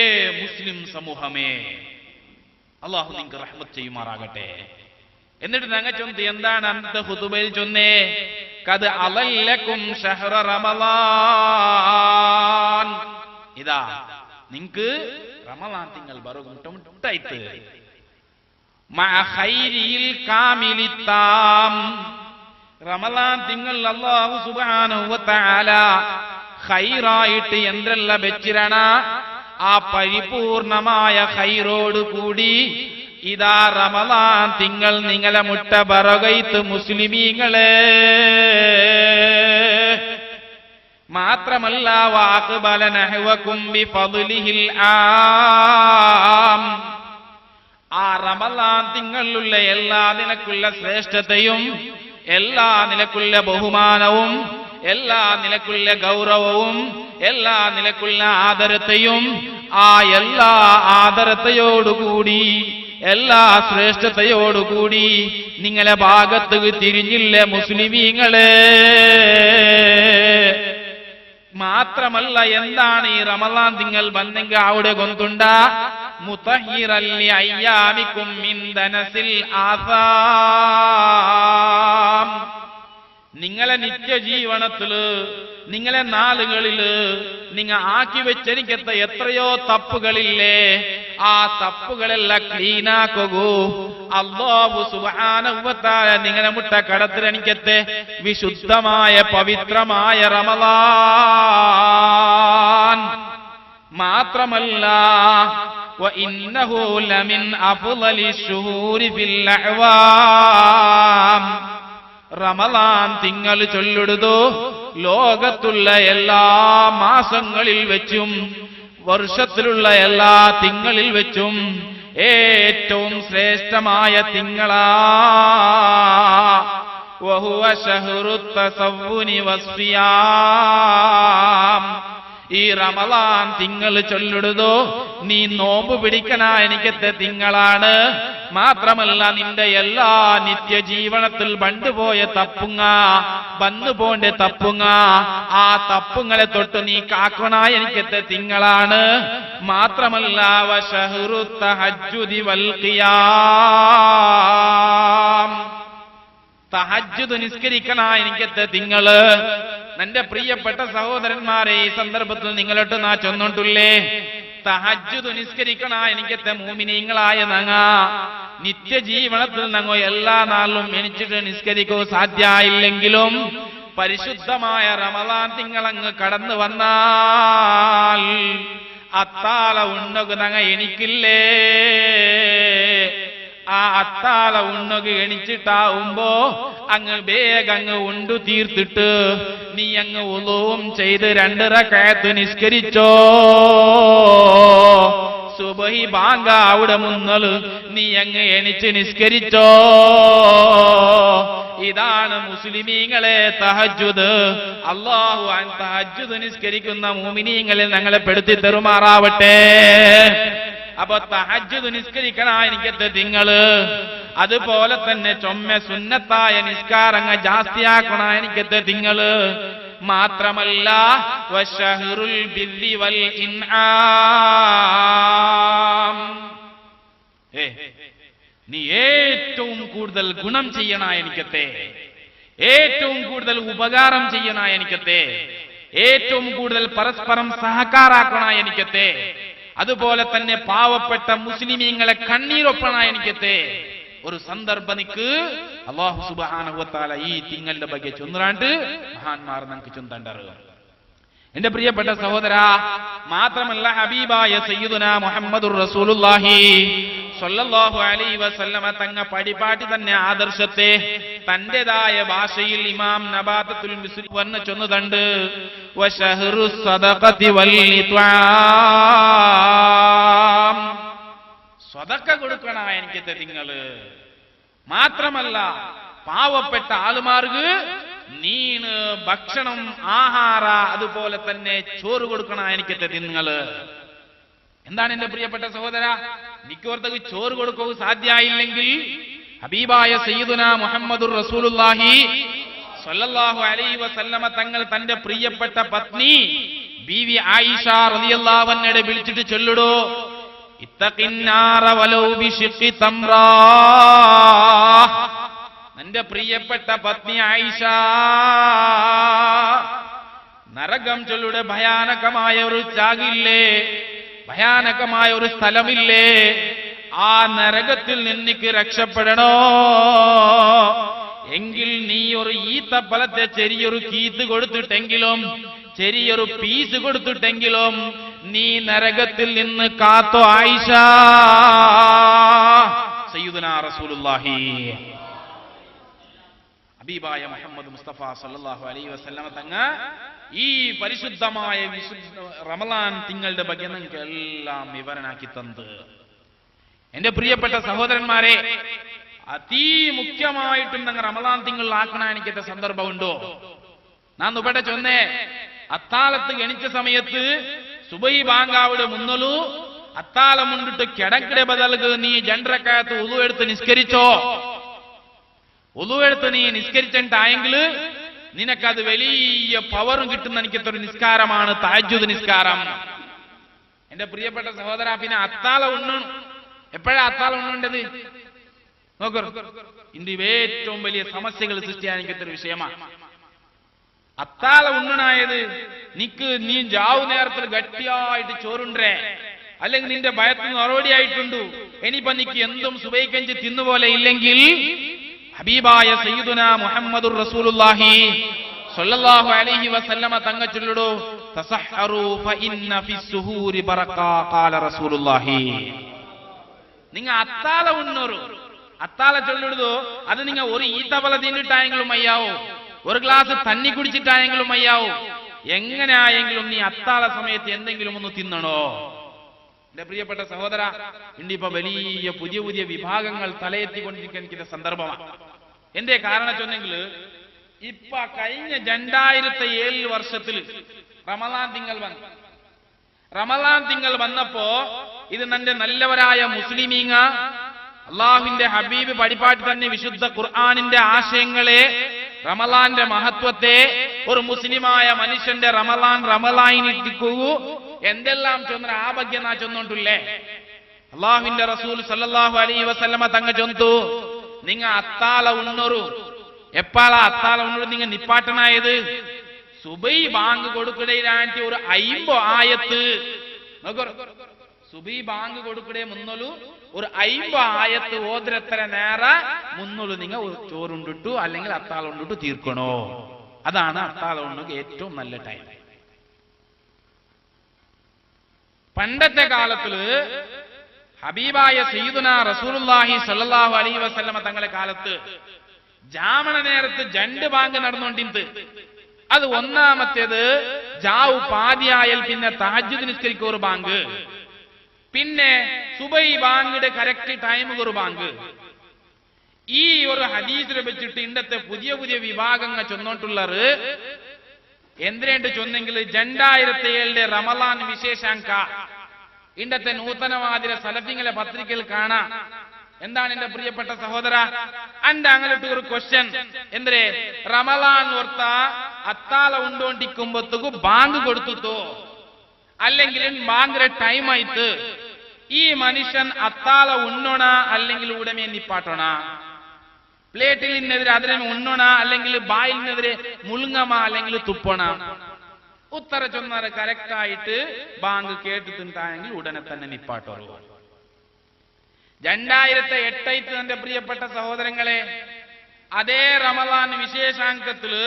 ഏ മുസ്ലിം സമൂഹമേ, അല്ലാഹു നിങ്ങൾക്ക് റഹ്മത്ത് ചെയ്യുമാറാകട്ടെ. എന്നിട്ട് ഞങ്ങൾ ചൊന്തി എന്താണ് അന്നത്തെ ഖുതുബയിൽ ചൊന്നേ? ഖദ് അളല്ലകും ശഹ്റ റമളാൻ, ഇതാ നിങ്ങൾക്ക് റമളാൻ തിങ്കൾ ബറുമുട്ടായിട്ട് മഅ ഖൈരിൽ കാമിലിത്താം, റമളാൻ തിങ്കൾ അല്ലാഹു സുബ്ഹാനഹു വ തആല ഖൈറായിട്ട് എന്തെല്ലാം വെച്ചിരണ ആ പരിപൂർണമായ ഖൈറോട് കൂടി ഇതാ റമളാൻ തിങ്കൾ നിങ്ങളെ മുട്ട ബറകൈത്ത് മുസ്ലിമീങ്ങളെ. മാത്രമല്ല വഅഖ്ബല നഹ്വകും ബിഫദ്ലിഹിൽ ആം, ആ റമളാൻ തിങ്കളിലുള്ള എല്ലാ നിലക്കുള്ള ശ്രേഷ്ഠതയും, എല്ലാ നിലക്കുള്ള ബഹുമാനവും, എല്ലാ നിലക്കുള്ള ഗൗരവവും, എല്ലാ നിലക്കുള്ള ആദരത്തെയും, ആ എല്ലാ ആദരത്തെയോടുകൂടി, എല്ലാ ശ്രേഷ്ഠതയോടുകൂടി നിങ്ങളെ ഭാഗത്ത് തിരിഞ്ഞില്ല മുസ്ലിമീങ്ങളെ. മാത്രമല്ല, എന്താണ് ഈ റമളാൻ തിങ്കൾ വന്നെങ്കിൽ അവിടെ കൊണ്ടുണ്ട മുതഹിറൽ ലിഅയ്യാമികും മിൻ ദനസിൽ ആസാം, നിങ്ങളെ നിത്യജീവനത്തില്, നിങ്ങളെ നാളുകളില് നിങ്ങൾ ആക്കി വെച്ചെനിക്കത്ത എത്രയോ തപ്പുകളില്ലേ, ആ തപ്പുകളെല്ലാം ക്ലീനാക്കൂ. അല്ലാഹു സുബ്ഹാനഹു വ തആല നിങ്ങളെ മുട്ട കടത്തിലെനിക്കത്തെ വിശുദ്ധമായ പവിത്രമായ റമളാൻ. മാത്രമല്ല വഇന്നഹു ലമിൻ അഫ്ളലി ശുഹൂരി ഫിൽ അഅ്വാം, റമളാൻ തിങ്കൾ ചൊല്ലിടുതോ ലോകത്തുള്ള എല്ലാ മാസങ്ങളിൽ വെച്ചും വർഷത്തിലുള്ള എല്ലാ തിങ്കളിൽ വെച്ചും ഏറ്റവും ശ്രേഷ്ഠമായ തിങ്കളാ. വഹുവ ശഹ്റുത് തസവ്വുനി വസ്സിയാം, ഈ റമളാൻ തിങ്കൾ ചൊല്ലിടുതോ നീ നോമ്പ് പിടിക്കണ എനിക്കത്തെ തിങ്കളാണ്. മാത്രമല്ല നിന്റെ എല്ലാ നിത്യജീവനത്തിൽ ബണ്ടുപോയ തപ്പുങ്ങ, വന്നുപോണ്ട തപ്പുങ്ങ, ആ തപ്പുങ്ങളെ തൊട്ട് നീ കാക്കണ എനിക്കത്തെ തിങ്കളാണ്. മാത്രമല്ല വശഹ്റുത് തഹജ്ജുദി വൽ ഖിയാം, തഹജ്ജുദ് നിസ്കരിക്കണ എനിക്കത്തെ തിങ്കള്. എന്റെ പ്രിയപ്പെട്ട സഹോദരന്മാരെ, ഈ സന്ദർഭത്തിൽ നിങ്ങളോട്ട് നാ ചൊന്നിട്ടില്ലേ, തഹജ്ജുദ് നിസ്കരിക്കണ എനിക്കത്തെ മൂമിനീങ്ങളായ നങ്ങ നിത്യജീവനത്തിൽ നങ്ങോ എല്ലാ നാളും എനിച്ചിട്ട് നിസ്കരിക്കോ സാധ്യയില്ലെങ്കിലും പരിശുദ്ധമായ റമളാൻ തിങ്കളങ്ങ് കടന്നു വന്നാൽ അത്താല ഉണ്ണുക നങ്ങ എനിക്കില്ലേ, ആ അത്താല ഉണ്ണുക എണിച്ചിട്ടാവുമ്പോ അങ്ങ് വേഗങ്ങ് ഉണ്ടു തീർത്തിട്ട് നീ അങ്ങ് ഉളുവും ചെയ്ത് 2 റക്അത്ത് നിസ്കരിച്ചോ. സുബഹി ബാങ്ക അവിടെ മുന്നല് നീ അങ്ങ് എണിച്ച് നിസ്കരിച്ചോ. ഇതാണ് മുസ്ലിമീങ്ങളെ തഹജ്ജുദ്. അല്ലാഹു തഹജ്ജുദ് നിസ്കരിക്കുന്ന മുഅ്മിനീങ്ങളിൽ ഞങ്ങളെ പെടുത്തി തെറുമാറാവട്ടെ. അപ്പൊ തഹജ്ജുദ് നിസ്കരിക്കണ എനിക്കത്തെ തിങ്ങള്, അതുപോലെ തന്നെ ചൊമ്മ സുന്നത്തായ നിസ്കാരങ്ങൾ ജാസ്തിയാക്കണ എനിക്കത്തെ തിങ്ങള്. മാത്രമല്ല വശഹറുൽ ബിർരി വൽ ഇൻആം, നീ ഏറ്റവും കൂടുതൽ ഗുണം ചെയ്യണ എനിക്കത്തെ, ഏറ്റവും കൂടുതൽ ഉപകാരം ചെയ്യണ എനിക്കത്തെ, ഏറ്റവും കൂടുതൽ പരസ്പരം സഹകാരാക്കണ എനിക്കത്തെ, അതുപോലെ തന്നെ പാവപ്പെട്ട മുസ്ലിമീങ്ങളെ കണ്ണീരൊപ്പണ എനിക്കത്തെ ഒരു സന്ദർഭം നിക്ക് അല്ലാഹു സുബ്ഹാനഹു വ തആല ഈ തിങ്ങളുടെ ಬಗ್ಗೆ ചൊന്നാണ്ട് മഹാന്മാർ നമുക്ക് ചൊന്തണ്ടറ്. എന്റെ പ്രിയപ്പെട്ട സഹോദര, മാത്രമല്ല ഹബീബായ സയ്യിദുനാ മുഹമ്മദുർ റസൂലുള്ളാഹി സ്വല്ലല്ലാഹു അലൈഹി വസല്ലമ തങ്ങ പടിപാട്ടി തന്നെ ആദർശത്തെ തന്റേതായ ഭാഷയിൽ ഇമാം നബാതത്തുൽ മിസ്രി വന്ന് ചൊന്നുതണ്ട്. വശഹറു സദഖതി വൽ ഇത്വാം, സ്വതക്ക കൊടുക്കണ എനിക്കത്തെ തിങ്ങള്. മാത്രമല്ല പാവപ്പെട്ട ആളുമാർക്ക് നീന് ഭക്ഷണം ആഹാര അതുപോലെ തന്നെ ചോറ് കൊടുക്കണ എനിക്കത്തെ തിങ്ങള്. എന്താണ് എന്റെ പ്രിയപ്പെട്ട സഹോദര, നിക്കോർത്തക്ക് ചോറ് കൊടുക്കുക സാധ്യമായില്ലെങ്കിൽ ഹബീബായ സയ്യിദുനാ മുഹമ്മദുർ റസൂലുള്ളാഹി സ്വല്ലല്ലാഹു അലൈഹി വസല്ലമ തങ്ങൾ തന്റെ പ്രിയപ്പെട്ട പത്നി ബീവി ആയിഷ റളിയല്ലാഹു അൻഹയെ വിളിച്ചിട്ട് ചൊല്ലുടോ, ഇത്തഖിന്നാറ വലൗ ബിശിഖി തംറാ. നിന്റെ പ്രിയപ്പെട്ട പത്നി ആയിഷ, നരകം ചൊല്ലുടെ ഭയാനകമായ ഒരു ചാകില്ലേ, ഭയാനകമായ ഒരു സ്ഥലമില്ലേ, ആ നരകത്തിൽ നിന്നിക്ക് രക്ഷപ്പെടണോ എങ്കിൽ നീ ഒരു ഈത്തപ്പഴത്തെ ചെറിയൊരു കീത്ത് കൊടുത്തിട്ടെങ്കിലും, ചെറിയൊരു പീസ് കൊടുത്തിട്ടെങ്കിലും നീ നരകത്തിൽ നിന്ന് കാത്തോ ആയിഷ. സയ്യിദുനാ റസൂലുള്ളാഹി ഹബീബായ മുഹമ്മദ് മുസ്തഫ സല്ലല്ലാഹു അലൈഹി വസല്ലമ തങ്ങ ഈ പരിശുദ്ധമായ റമളാൻ തിങ്ങളുടെ ಬಗ್ಗೆ നിങ്ങൾക്ക് എല്ലാം വിവരണാക്കി തന്നത്. എന്റെ പ്രിയപ്പെട്ട സഹോദരന്മാരെ, അതിമുഖ്യമായിട്ടും നിങ്ങൾ റമളാൻ തിങ്കളിലാക്കണ എനിക്കത്തെ സന്ദർഭമുണ്ടോ? ഞാൻ ഇവിടെ ചൊന്നേ, അത്താലത്ത് ഗണിച്ച സമയത്ത് സുബഹി ബാങ്കാവിടെ മുന്നലു അത്താലം മുണ്ടിട്ട് കിടക്കിടെ ബദൽക്ക് നീ 2 റക്അത്ത് ഉളു എടുത്ത് നിസ്കരിച്ചോ. ഉളു എടുത്ത് നീ നിസ്കരിച്ചിട്ടായെങ്കിൽ നിനക്കത് വലിയ പവറും കിട്ടുന്ന എനിക്കത്തൊരു നിസ്കാരമാണ് തഹജ്ജുദ് നിസ്കാരം. എന്റെ പ്രിയപ്പെട്ട സഹോദര, പിന്നെ അത്താല ഉണ്ണണം. എപ്പോഴാ അത്താല ഉണ്ണേണ്ടത് നോക്കൂ. ഇന്ത്യ ഏറ്റവും വലിയ സമസ്യകൾ സൃഷ്ടിയാൻ എനിക്കത്തൊരു വിഷയമാണ്. അത്താല ഉണ്ണനായത് നീ ജാവു നേരത്തിൽ ഗട്ടിയായിട്ട് ചോറുണ്ടേ, അല്ലെങ്കിൽ നിന്റെ ഭയത്തിന് മറുപടി ആയിട്ടുണ്ടു, ഇനിയിപ്പൊ നീക്ക് എന്തും സുബൈക്കഞ്ച് തിന്നുപോലെ ഇല്ലെങ്കിൽ ഹബീബായ സയ്യിദുനാ മുഹമ്മദുർ റസൂലുള്ളാഹി സ്വല്ലല്ലാഹു അലൈഹി വസല്ലമ തങ്ങ ചൊല്ലുടോ, തസഹറു ഫഇന്ന ഫിസ്സുഹൂരി ബറകാ ഖാല റസൂലുള്ളാഹി. നിങ്ങ അത്താല ഉണ്ണൊരു അത്താല ചൊല്ലുടോ, അത് നിങ്ങ ഒരു ഈത്തപ്പഴ തിന്നിട്ടായെങ്കിലും അയ്യാവോ, ഒരു ഗ്ലാസ് തണ്ണി കുടിച്ചിട്ടായെങ്കിലും അയ്യാവോ, എങ്ങനെ ആയെങ്കിലും നീ അത്താല സമയത്ത് എന്തെങ്കിലും ഒന്ന് തിന്നണോ. എന്റെ പ്രിയപ്പെട്ട സഹോദര, ഇന്നിപ്പോ വലിയ പുതിയ പുതിയ വിഭാഗങ്ങൾ തലയെത്തിക്കൊണ്ടിരിക്കുന്ന എനിക്കിന്റെ സന്ദർഭമാണ്. എന്റെ കാരണം ചൊന്നെങ്കിൽ ഇപ്പൊ കഴിഞ്ഞ 2007 വർഷത്തിൽ റമളാൻ തിങ്കൾ വന്നപ്പോ ഇത് നന്റെ നല്ലവരായ മുസ്ലിമീങ്ങ അള്ളാഹുവിന്റെ ഹബീബ് പടിപ്പാട്ടി തന്നെ വിശുദ്ധ ഖുർആനിന്റെ ആശയങ്ങളെ, റമളാന്റെ മഹത്വത്തെ, ഒരു മുസ്ലിമായ മനുഷ്യന്റെ റമളാനിട്ടിക്കൂ എന്തെല്ലാം ചൊന്ന ആ ಬಗ್ಗೆ നാ ചൊന്നോണ്ടില്ലേ. അള്ളാഹുവിന്റെ റസൂൽ സല്ലല്ലാഹു അലൈഹി വസല്ലമ തങ്ങ ചൊന്തു, നിങ്ങ അത്താല ഉണ്ണൊരു എപ്പാള അത്താല ഉണ്ണൊരു നിങ്ങ നിപ്പാട്ടനായത് സുബൈ ബാങ്ക് കൊടുക്കടയിലാണ്ടി ഒരു 50 ആയത്ത് നോക്കൂ. സുബൈ ബാങ്ക് കൊടുക്കടേ മുന്നൊരു ഒരു 50 ആയത്ത് ഓതിരത്ര നേര മുന്നൊരു നിങ്ങ ചോറുണ്ടിട്ടു അല്ലെങ്കിൽ അത്താല ഉണ്ടിട്ടു തീർക്കണോ. അതാണ് അത്താല ഉണ്ണുക ഏറ്റവും നല്ല ടൈം. പണ്ടത്തെ കാലത്തില് ഹബീബായ സയ്യിദുനാ റസൂലുള്ളാഹി സ്വല്ലല്ലാഹു അലൈഹി വസല്ലമ തങ്ങളെ കാലത്ത് ജാമണ നേരത്ത് 2 ബാങ്ക് നടന്നുകൊണ്ടിരുന്നത്. അത് ഒന്നാമത്തേത് ജാവു പാതിയായാൽ പിന്നെ തഹജ്ജുദ് നിസ്കരിക്കുക ഒരു ബാങ്ക്, പിന്നെ സുബൈ ബാങ്കിന്റെ കറക്റ്റ് ടൈം ഒരു ബാങ്ക്. ഈ ഒരു ഹദീസിനെ വെച്ചിട്ട് ഇന്നത്തെ പുതിയ പുതിയ വിഭാഗങ്ങൾ ചൊന്നോട്ടുള്ളത് എന്തിനേണ്ട് ചൊന്നെങ്കിൽ 2007 റമളാൻ വിശേഷാങ്ക ഇന്നത്തെ നൂതനവാദിലെ സലഫിങ്ങളെ പത്രികയിൽ കാണാം. എന്താണ് എന്റെ പ്രിയപ്പെട്ട സഹോദര, അന്റെ അങ്ങോട്ട് ഒരു ക്വസ്റ്റ്യൻ എന്തേ റമളാൻ ഓർത്ത അത്താല ഉണ്ടോണ്ടിക്കുമ്പോഴത്തേക്ക് ബാങ്ക് കൊടുത്തുട്ടോ അല്ലെങ്കിൽ ബാങ്കിന്റെ ടൈം ആയിട്ട് ഈ മനുഷ്യൻ അത്താല ഉണ്ണോണ അല്ലെങ്കിൽ ഉടമയെ നിപ്പാട്ടോണ, പ്ലേറ്റിൽ നിന്നെതിരെ അതിനെ ഉണ്ണോണ അല്ലെങ്കിൽ ബായിൽ നിന്നെതിരെ മുളുങ്ങമ അല്ലെങ്കിൽ തുപ്പണ. ഉത്തര ചൊന്നാറ് കറക്റ്റ് ആയിട്ട് ബാങ്ക് കേട്ടിട്ടുണ്ടായെങ്കിൽ ഉടനെ തന്നെ നിപ്പാട്ടോളൂ. 2008 എന്റെ പ്രിയപ്പെട്ട സഹോദരങ്ങളെ, അതേ റമളാൻ വിശേഷാങ്കത്തില്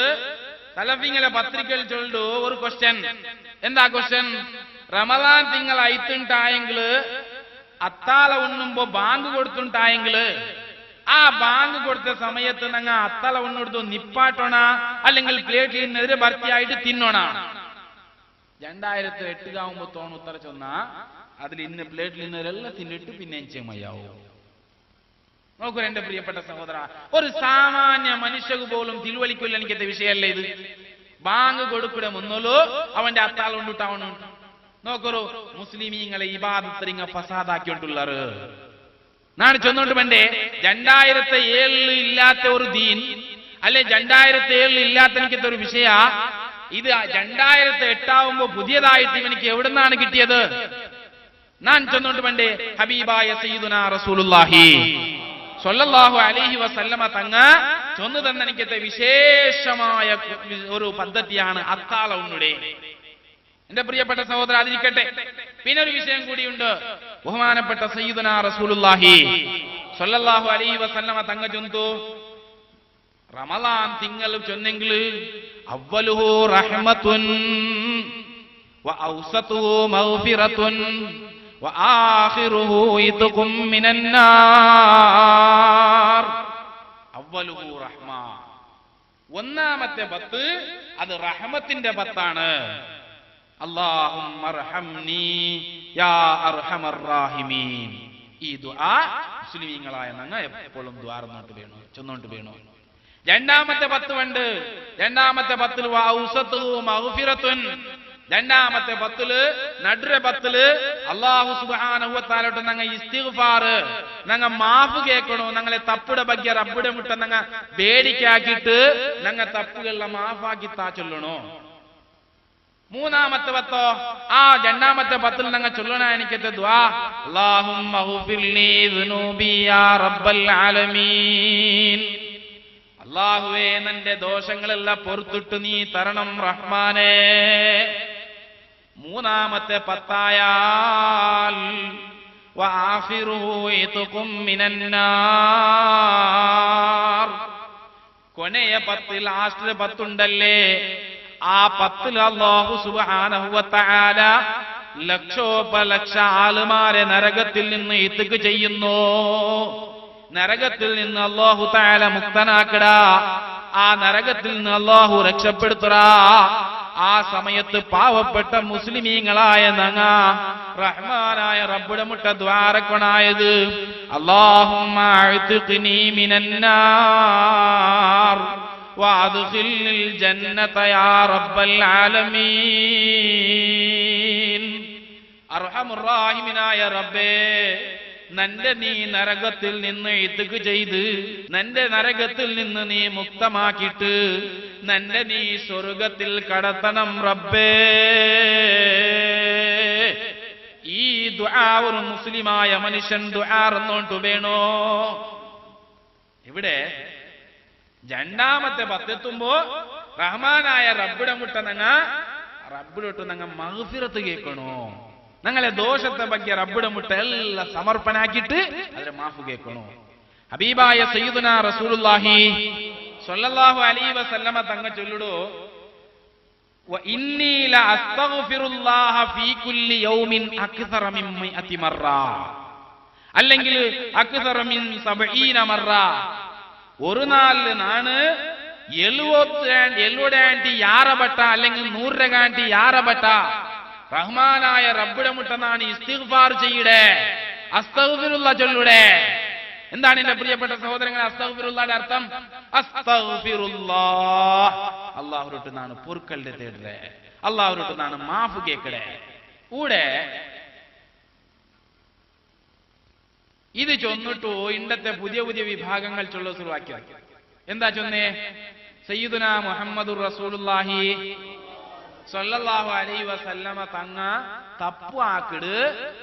സലഫിങ്ങളെ പത്രികയിൽ ചൊല്ലു ഒരു ക്വസ്റ്റ്യൻ. എന്താ ക്വസ്റ്റ്യൻ? റമളാൻ തിങ്കൾ അയത്തുണ്ടായെങ്കില് അത്താല ഉണ്ണുമ്പോ ബാങ്ക് കൊടുത്തുണ്ടായെങ്കില് ആ ബാങ്ക് കൊടുത്ത സമയത്ത് ഞങ്ങ അത്താല ഉണ്ണെടുത്തു നിപ്പാട്ടോണ അല്ലെങ്കിൽ പ്ലേറ്റിൽ നിന്നെതിരെ ഭർത്തിയായിട്ട് തിന്നോണ. 2008 ആവുമ്പോ തോന്നു ഉത്തര ചൊന്ന അതിൽ ഇന്ന് പ്ലേറ്റിൽ നിന്നെല്ലാം തിന്നിട്ട് പിന്നെ ചെമ്മയാവും. നോക്കൂ എന്റെ പ്രിയപ്പെട്ട സഹോദര, ഒരു സാമാന്യ മനുഷ്യക്ക് പോലും തിരുവലിക്കില്ല എനിക്കത്തെ വിഷയമല്ല ഇത്. ബാങ്ക് കൊടുക്കൂടെ മുന്നോലോ അവന്റെ അത്താൾ കൊണ്ടിട്ടാവണു. നോക്കൂ മുസ്ലിമീങ്ങളെ ഇബാദത്തിരിങ്ങ ഫസാദാക്കിയിട്ടുള്ളറ് നാണ് ചൊന്നോണ്ട് വേണ്ടേ. 2007 ഇല്ലാത്ത ഒരു ദീൻ അല്ലെ 2007 ഇല്ലാത്ത എനിക്കത്തെ ഒരു വിഷയ ഇത് 2008 ആവുമ്പോ പുതിയതായിട്ട് ഇവനിക്ക് എവിടുന്നാണ് കിട്ടിയത്? ഞാൻ ചൊന്നോണ്ട് വേണ്ടേ ഹബീബായ സയ്യിദുനാ റസൂലുള്ളാഹി സ്വല്ലല്ലാഹു അലൈഹി വസല്ലമ തങ്ങ ചൊന്നു തന്നെ എനിക്കത്തെ വിശേഷമായ ഒരു പദ്ധതിയാണ് അത്താള ഉണ്ണുടെ. എന്റെ പ്രിയപ്പെട്ട സഹോദര, അതിരിക്കട്ടെ. പിന്നെ ഒരു വിഷയം കൂടിയുണ്ട്. ബഹുമാനപ്പെട്ട സയ്യിദുനാ റസൂലുള്ളാഹി സ്വല്ലല്ലാഹു അലൈഹി വസല്ലമ തങ്ങ ചൊന്തു റമളാൻ തിങ്കൾ ചൊന്നെങ്കിൽ അവ്വലുഹു റഹ്മത്തുൻ വ ഔസതുഹു മഗ്ഫിറത്തുൻ വ ആഖിറുഹു ഇത്ഖും മിനൻ നാർ. അവ്വലുഹു റഹ്മ, ഒന്നാമത്തെ 10 അത് റഹ്മത്തിന്റെ 10ആണ്. അല്ലാഹുമ്മ അർഹംനി യാ അർഹമർ റഹീമീൻ. ഈ ദുആ മുസ്ലിമീങ്ങളായ ഞങ്ങൾ എപ്പോഴും ദുആർന്നോട്ട് വേണോ, ചൊന്നോട്ട് വേണോ. രണ്ടാമത്തെ 10 ഉണ്ട്. രണ്ടാമത്തെ 10 വഔസതുഹു മഗ്ഫിറത്തുൻ. രണ്ടാമത്തെ 10 നടുറെ 10 അല്ലാഹു സുബ്ഹാനഹു വ തആലയോട് ഞങ്ങൾ ഇസ്തിഗ്ഫാർ ഞങ്ങൾ മാഫ് കേൾക്കണോ, ഞങ്ങളെ തപ്പുടെ ಬಗ್ಗೆ റബ്ബുടെ മുട്ട ഞങ്ങൾ പേടിക്കാക്കിയിട്ട് ഞങ്ങൾ തപ്പുകളെ മാഫാക്കി താ ചൊല്ലണോ. മൂന്നാമത്തെ 10 ആ രണ്ടാമത്തെ 10 ഞങ്ങൾ ചൊല്ലണ എനിക്കത്തെ ദുആ അല്ലാഹുമ്മ ഗുഫിർലി ദുനൂബി യാ റബ്ബൽ ആലമീൻ. അല്ലാഹുവേ നിന്റെ ദോഷങ്ങളെല്ലാം പൊറുത്തിട്ട് നീ തരണം റഹ്മാനേ. മൂന്നാമത്തെ 10 ആയാൽ വആഖിറുഹു ഇത്ഖും മിനൻ നാർ. കൊനയ 10 ലാസ്റ്റ് 10 ഉണ്ടല്ലേ, ആ 10 അല്ലാഹു സുബ്ഹാനഹു വ തആല ലക്ഷോപലക്ഷ ആളുമാരെ നരകത്തിൽ നിന്ന് ഇത്ഖ് ചെയ്യുന്നു. നരകത്തിൽ നിന്ന് അല്ലാഹു തആല മുക്തനാക്കടാ, ആ നരകത്തിൽ നിന്ന് അല്ലാഹു രക്ഷപ്പെടുത്തടാ. ആ സമയത്ത് പാവപ്പെട്ട മുസ്ലിമീങ്ങളായ ഞങ്ങ റഹ്മാനായ റബ്ബുടെ മുട്ട ദ്വാരക്കൊണായത് അല്ലാഹുമ്മ അഅ്തിഖ്നി മിനൻ നാർ വഅദ്ഖിൽനിൽ ജന്നത യാ റബ്ബൽ ആലമീൻ. അർഹമുർ റഹീമിനായ റബ്ബേ, നന്റെ നീ നരകത്തിൽ നിന്ന് ഇത്ഖ് ചെയ്ത് നന്റെ നരകത്തിൽ നിന്ന് നീ മുക്തമാക്കിയിട്ട് നന്റെ നീ സ്വർഗത്തിൽ കടത്തണം റബ്ബേ. ഈ ദുആ ഒരു മുസ്ലിമായ മനുഷ്യൻ ദുആർന്നോട്ട് വേണോ. ഇവിടെ രണ്ടാമത്തെ 10 എത്തുമ്പോ റഹ്മാനായ റബ്ബുടെ മുട്ട നങ്ങ റബ്ബിലോട്ട് നങ്ങ മഗ്ഫിറത്ത് കേൾക്കണോ, ഞങ്ങളെ ദോഷത്തെ ಬಗ್ಗೆ റബ്ബുടെ മുട്ട എല്ലാം സമർപ്പണാക്കിയിട്ട് അതിനെ മാഫ് കേൾക്കണോ. ഹബീബായ സയ്യിദുനാ റസൂലുള്ളാഹി സ്വല്ലല്ലാഹു അലൈഹി വസല്ലമ തങ്ങ ചൊല്ലുടോ وإني لأستغفر الله في كل يوم أكثر من 100 مرة അല്ലെങ്കിൽ അക്സറ മിൻ 70 മറ. ഒരു നാളിൽ നാണ് 70 യാറബട്ട അല്ലെങ്കിൽ 100 യാറബട്ട റഹ്മാനായ റബ്ബിടെ മുട്ടനാണ് ഇസ്തിഗ്ഫാർ ചെയ്യടേ, അസ്തഗ്ഫിറുല്ലാ ചൊല്ലുടേ. എന്താണ് എന്റെ പ്രിയപ്പെട്ട സഹോദരങ്ങളെ അസ്തഗ്ഫിറുല്ലാന്റെ അർത്ഥം? അസ്തഗ്ഫിറുല്ലാഹ്, അല്ലാഹുവിനോട് നാണ് പൊറുക്കലിന്റെ തേടേ, അല്ലാഹുവിനോട് നാണ് മാഫ് കേക്കടേ. കൂടെ ഇത് ചൊന്നിട്ടു ഇണ്ടത്തെ പുതിയ പുതിയ വിഭാഗങ്ങൾ ചൊല്ല സുറുവാക്കിയ എന്താ ചൊന്നേ? സയ്യിദുനാ മുഹമ്മദുർ റസൂലുള്ളാഹി സ്വല്ലല്ലാഹു അലൈഹി വസല്ലമ തങ്ങ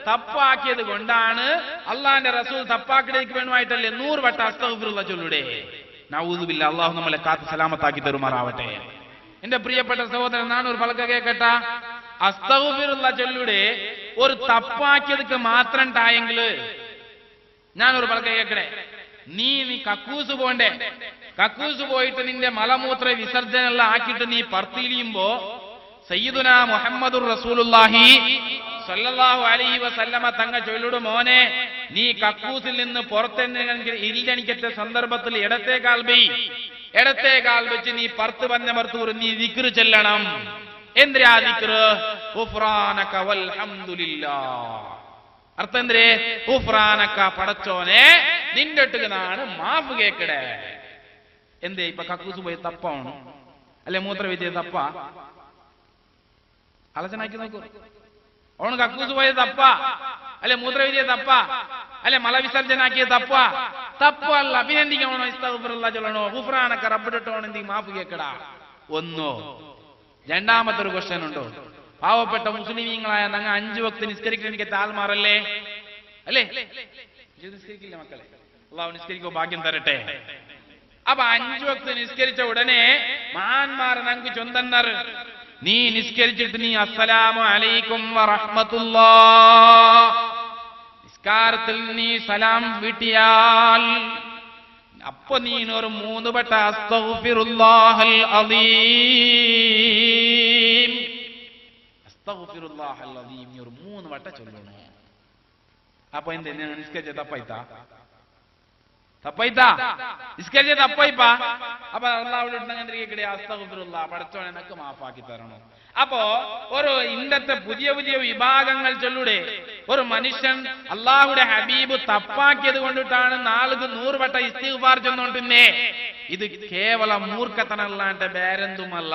തപ്പാക്കിയത് കൊണ്ടാണ് അള്ളാന്റെ റസൂൽ തപ്പാക്കിടേക്ക് വേണമായിട്ടല്ലേ 100 വട്ടം അസ്തഗ്ഫിറുല്ലാഹ് ചൊല്ലുടേ. നഊദു ബില്ലാഹ്, അല്ലാഹു നമ്മളെ കാത്ത് സലാമത്താക്കി തരുമാറാവട്ടെ. എന്റെ പ്രിയപ്പെട്ട സഹോദരൻ, നാനൂർ പലക കേക്കട്ട, അസ്തഗ്ഫിറുല്ലാഹ് ചൊല്ലുടേ ഒരു തപ്പാക്കിയതൊക്കെ മാത്രം ടായെങ്കില് ഞാനൊരു പലക കേക്കടേ. നീ കക്കൂസ് പോണ്ടേ, കക്കൂസ് പോയിട്ട് നിന്റെ മലമൂത്ര വിസർജനം എല്ലാം ആക്കിയിട്ട് നീ പർത്തിയിലിയുമ്പോ സയ്യിദുനാ മുഹമ്മദുർ റസൂലുള്ളാഹി സ്വല്ലല്ലാഹു അലൈഹി വസല്ലമ തങ്ങ ചൊല്ലുടു, മോനെ നീ കക്കൂസിൽ നിന്ന് പുറത്തെങ്കിൽ ഇരിഞ്ഞണിക്കറ്റ സന്ദർഭത്തിൽ ഇടത്തെ കാൽ വെച്ച് നീ പർത്ത് പന്നമർത്തൂർ നീ ദിക്ർ ചെല്ലണം. എന്തിനാ ദിക്ർ? ഗുഫ്രാനക വൽഹംദുലില്ലാഹ്. അർത്ഥം എന്തേ? ഗുഫ്രാനക, പടച്ചോനെ നിന്റെ അടുക്കനാണ് മാഫ് കേക്കടേ. എന്തേ ഇപ്പൊ കക്കൂസ് പോയി തപ്പാണ് അല്ലെ മൂത്രവിദ്യ തപ്പ ആലോചനാക്കി നോക്കൂ. ഓണ് കക്കൂസ് പോയത് തപ്പ അല്ലെ മൂത്രവിദ്യ തപ്പ അല്ലെ മലവിസർജനാക്കിയ തപ്പല്ല അഭിനന്ദിക്കണോ? ഇസ്തഗ്ഫിറുല്ലാഹ് ചൊല്ലണോ? ഗുഫ്രാനക റബ്ബിടോണ് എന്തെങ്കിലും മാഫ് കേക്കടാ. ഒന്നോ. രണ്ടാമത്തെ ഒരു ക്വസ്റ്റ്യൻ ഉണ്ടോ? പാവപ്പെട്ട മുസ്ലിമീങ്ങളായ ഞങ്ങൾ 5 വക്ത് നിസ്കരിക്കാൻ താൽമാറല്ലേ അല്ലേ? നിസ്കരിക്കില്ല മക്കളെ, അല്ലാഹു നിസ്കരിക്കോ ഭാഗ്യം തരട്ടെ. അപ്പൊ 5 വക്ത് നിസ്കരിച്ച ഉടനെ മഹാന്മാർ ഞങ്ങൾക്ക് ചൊന്തന്നർ, നീ നിസ്കരിച്ചിട്ട് നീ അസ്സലാമു അലൈക്കും വറഹ്മത്തുള്ളാഹ് നിസ്കാരത്തിൽ നീ സലാം വീട്ടിയാൽ അപ്പൊ നീ ഒരു 3 വട്ടം അസ്തഗ്ഫിറുല്ലാഹൽ അദീം, അസ്തഗ്ഫിറുല്ലാഹൽ അദീം നീ ഒരു 3 വട്ടം ചൊല്ലണം. അപ്പൊ എന്ത് നിസ്കരിച്ച തപ്പായിത്താ നിസ്കരിച്ച തപ്പായിപ്പാ. അപ്പൊ അല്ലാഹുവിനോട് അസ്തഗ്ഫിറുല്ലാഹ് പടച്ചോനെ എനക്ക് മാഫാക്കി തരണം. അപ്പോ ഒരു ഇന്നത്തെ പുതിയ പുതിയ വിഭാഗങ്ങൾ ചൊല്ലുടെ. ഒരു മനുഷ്യൻ അള്ളാഹുടെ ഹബീബ് തപ്പാക്കിയത് കൊണ്ടിട്ടാണ് 100 വട്ടം ഇസ്തിഗ്ഫാർ ചെന്നോണ്ടിന്നെ. ഇത് കേവലം മൂർഖത്തനല്ലാണ്ട് വേറെന്തുമല്ല.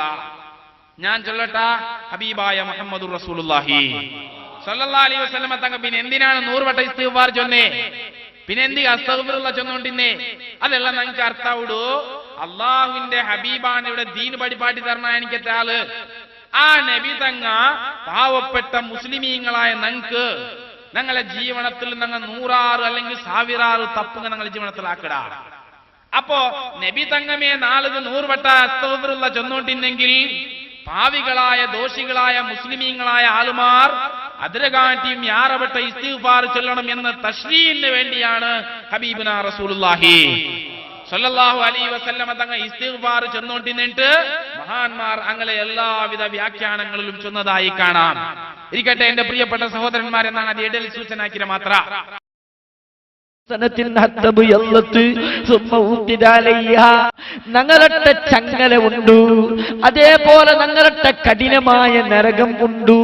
ഞാൻ ചൊല്ലട്ടാ, ഹബീബായ മുഹമ്മദുർ റസൂലുള്ളാഹി സ്വല്ലല്ലാഹു അലൈഹി വസല്ലമ തങ്ങൾ പിന്നെ എന്തിനാണ് 100 വട്ടം ഇസ്തിഗ്ഫാർ ചൊന്നേ? പിന്നെ എന്തി അസ്തഗ്ഫിറുല്ലാഹ് ചൊന്നോണ്ടിന്നെ? അതെല്ലാം ഞങ്ങൾക്ക് അർത്ഥാവിടൂ. അള്ളാഹുവിന്റെ ഹബീബാണ് ഇവിടെ ദീൻ പഠിപ്പാട്ടി തരണ എനിക്കത്തെ ആള്. ആ നബി തങ്ങ പാവപ്പെട്ട മുസ്ലിമീങ്ങളായ ഞങ്ങൾക്ക് ഞങ്ങളെ ജീവനത്തിൽ ഞങ്ങൾ 100 അല്ലെങ്കിൽ 1000 തപ്പുക ഞങ്ങളുടെ ജീവനത്തിലാക്കടാ. അപ്പോ നബി തങ്ങമേ 100 വട്ട അസ്തഗ്ഫിറുല്ലാഹ് ചൊന്നോണ്ടിന്നെങ്കിൽ പാവികളായ ദോഷികളായ മുസ്ലിമീങ്ങളായ ആളുമാർ അതിരകാട്ടിയും യാറവട്ട ഇസ്തിഗ്ഫാർ ചൊല്ലണം എന്ന തശ്രീഇന് വേണ്ടിയാണ് ഹബീബുനാ റസൂലുള്ളാഹി സ്വല്ലല്ലാഹു അലൈഹി വസല്ലമ തങ്ങൾ ഇസ്തിഗ്ഫാർ ചെന്നോണ്ടിന്നിട്ട് മഹാന്മാർ അങ്ങനെ എല്ലാവിധ വ്യാഖ്യാനങ്ങളിലും ചൊന്നതായി കാണാം. ഇരിക്കട്ടെ എന്റെ പ്രിയപ്പെട്ട സഹോദരന്മാരെന്നാണ് അത് ഇടയിൽ സൂചനാക്കിയ മാത്ര. ഞങ്ങളുടെ ചങ്ങല ഉണ്ട്, അതേപോലെ ഞങ്ങളുടെ കഠിനമായ നരകം ഉണ്ട്.